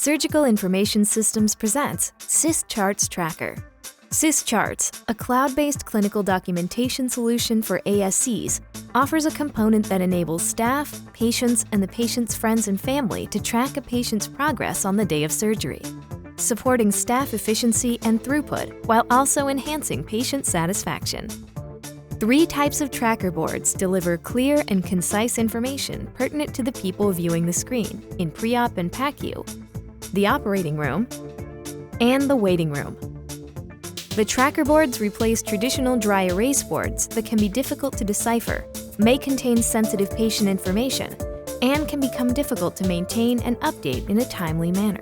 Surgical Information Systems presents SIS Charts Tracker. SIS Charts, a cloud-based clinical documentation solution for ASCs, offers a component that enables staff, patients, and the patient's friends and family to track a patient's progress on the day of surgery, supporting staff efficiency and throughput while also enhancing patient satisfaction. 3 types of tracker boards deliver clear and concise information pertinent to the people viewing the screen in Preop and PACU, the operating room, and the waiting room. The tracker boards replace traditional dry erase boards that can be difficult to decipher, may contain sensitive patient information, and can become difficult to maintain and update in a timely manner.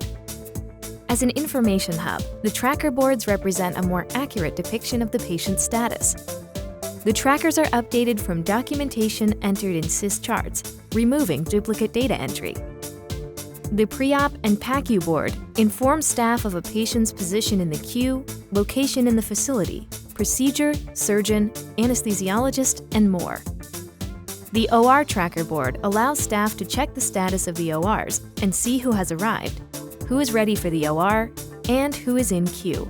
As an information hub, the tracker boards represent a more accurate depiction of the patient's status. The trackers are updated from documentation entered in SIS Charts, removing duplicate data entry. The Preop and PACU board informs staff of a patient's position in the queue, location in the facility, procedure, surgeon, anesthesiologist, and more. The OR tracker board allows staff to check the status of the ORs and see who has arrived, who is ready for the OR, and who is in queue.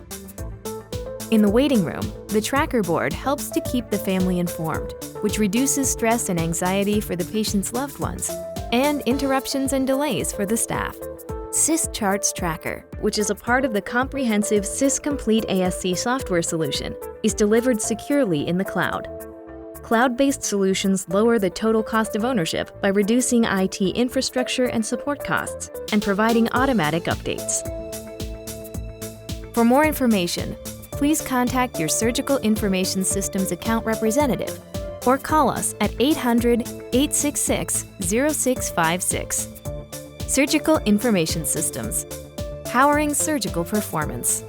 In the waiting room, the tracker board helps to keep the family informed, which reduces stress and anxiety for the patient's loved ones, and interruptions and delays for the staff. SIS Charts Tracker, which is a part of the comprehensive SIS Complete ASC software solution, is delivered securely in the cloud. Cloud-based solutions lower the total cost of ownership by reducing IT infrastructure and support costs and providing automatic updates. For more information, please contact your Surgical Information Systems account representative or call us at 800-866-0656. Surgical Information Systems, powering surgical performance.